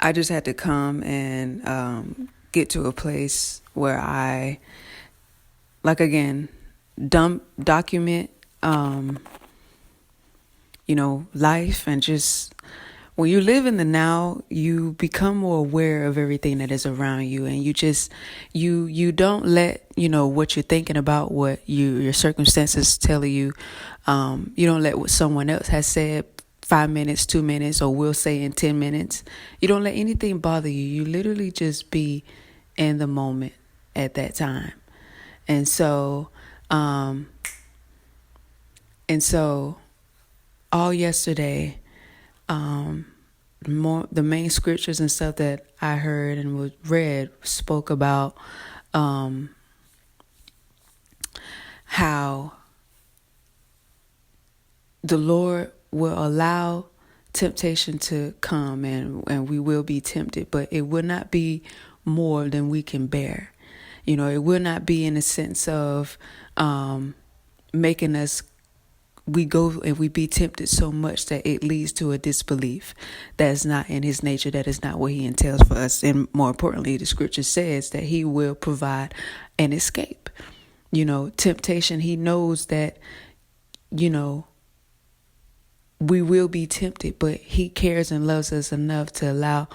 I just had to come and get to a place where I, like again, document, life, and just when you live in the now, you become more aware of everything that is around you, and you don't let what you're thinking about, what your circumstances tell you. You don't let what someone else has said 5 minutes, 2 minutes, or will say in 10 minutes. You don't let anything bother you. You literally just be in the moment at that time. And so, all yesterday, the main scriptures and stuff that I heard and was read spoke about how the Lord will allow temptation to come, and we will be tempted, but it will not be more than we can bear. It will not be in the sense of making us, we go and we be tempted so much that it leads to a disbelief. That is not in his nature. That is not what he entails for us. And more importantly, the scripture says that he will provide an escape. Temptation, he knows that, we will be tempted, but he cares and loves us enough to allow,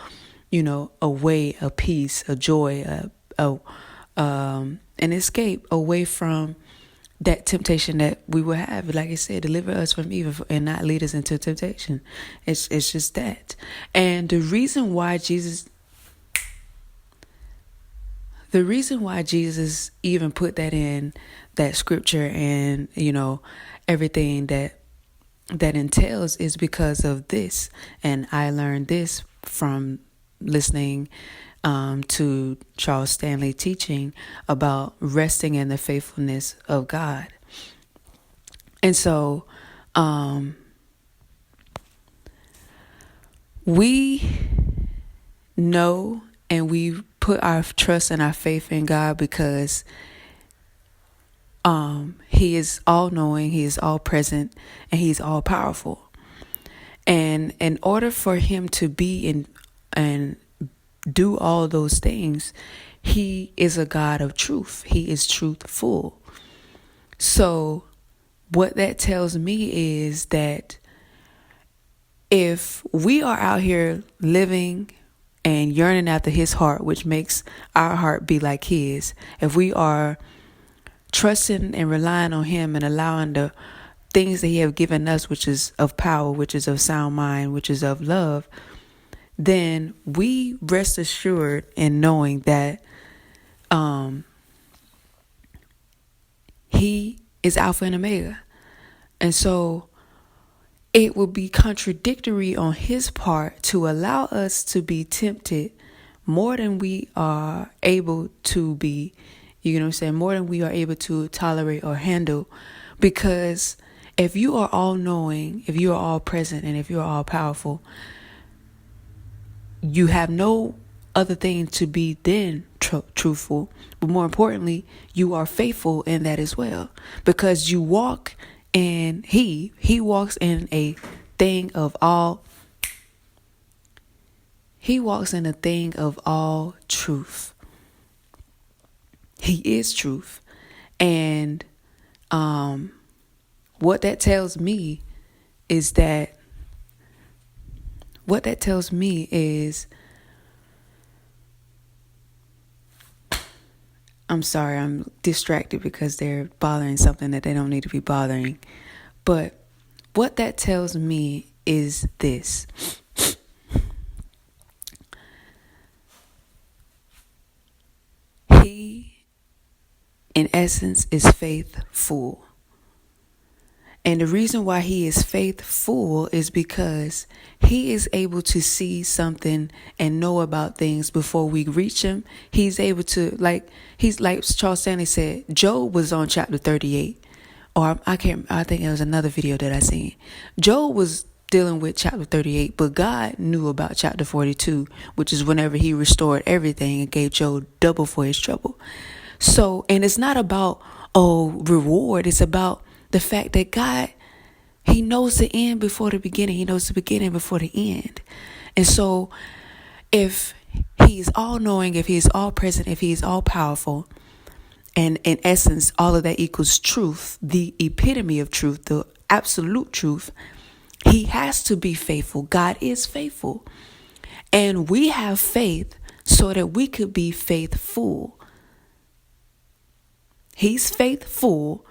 a way, a peace, a joy, an escape away from that temptation that we will have. Like I said, deliver us from evil and not lead us into temptation. It's just that. And the reason why Jesus even put that in that scripture and, everything that entails is because of this. And I learned this from listening to Charles Stanley teaching about resting in the faithfulness of God. And so we know and we put our trust and our faith in God because he is all knowing, he is all present, and he's all powerful. And in order for him to be in and do all those things, he is a God of truth. He is truthful. So what that tells me is that if we are out here living and yearning after his heart, which makes our heart be like his, if we are trusting and relying on him and allowing the things that he have given us, which is of power, which is of sound mind, which is of love, then we rest assured in knowing that he is Alpha and Omega. And so it would be contradictory on his part to allow us to be tempted more than we are able to be, more than we are able to tolerate or handle. Because if you are all knowing, if you are all present, and if you are all powerful, you have no other thing to be then truthful. But more importantly, you are faithful in that as well. Because you walk in, he walks in a thing of all. He walks in a thing of all truth. He is truth. And what that tells me is I'm sorry, I'm distracted because they're bothering something that they don't need to be bothering. But what that tells me is this. He, in essence, is faithful. And the reason why he is faithful is because he is able to see something and know about things before we reach him. He's able to, like Charles Stanley said, Job was on chapter 38. Or I think it was another video that I seen. Job was dealing with chapter 38, but God knew about chapter 42, which is whenever he restored everything and gave Job double for his trouble. So, and it's not about, reward. It's about the fact that God, he knows the end before the beginning. He knows the beginning before the end. And so If he is all knowing, if he is all present, if he is all powerful, and in essence, all of that equals truth, the epitome of truth, the absolute truth, he has to be faithful. God is faithful. And we have faith so that we could be faithful. He's faithful.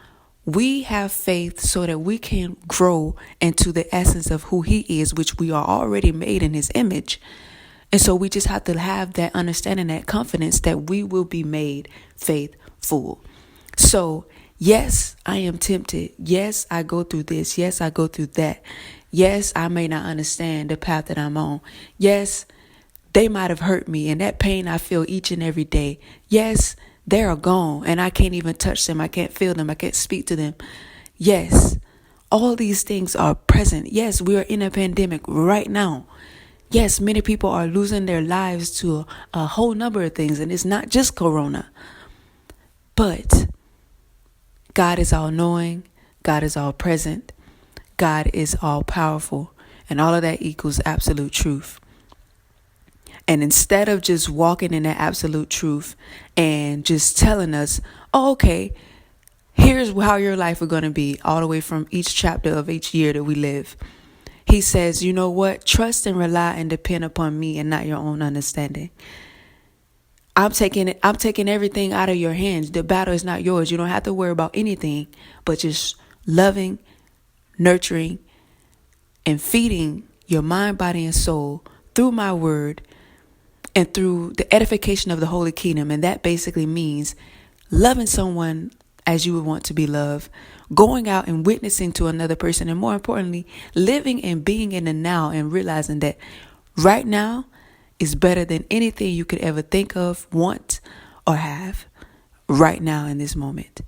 We have faith so that we can grow into the essence of who he is, which we are already made in his image. And so we just have to have that understanding, that confidence that we will be made faithful. So, yes, I am tempted. Yes, I go through this. Yes, I go through that. Yes, I may not understand the path that I'm on. Yes, they might have hurt me, and that pain I feel each and every day. Yes, they are gone and I can't even touch them. I can't feel them. I can't speak to them. Yes, all these things are present. Yes, we are in a pandemic right now. Yes, many people are losing their lives to a whole number of things, and it's not just corona. But God is all knowing. God is all present. God is all powerful. And all of that equals absolute truth. And instead of just walking in that absolute truth and just telling us, oh, okay, here's how your life is going to be all the way from each chapter of each year that we live. He says, you know what? Trust and rely and depend upon me and not your own understanding. I'm taking everything out of your hands. The battle is not yours. You don't have to worry about anything but just loving, nurturing, and feeding your mind, body, and soul through my word and through the edification of the Holy Kingdom. And that basically means loving someone as you would want to be loved, going out and witnessing to another person, and more importantly, living and being in the now and realizing that right now is better than anything you could ever think of, want, or have right now in this moment.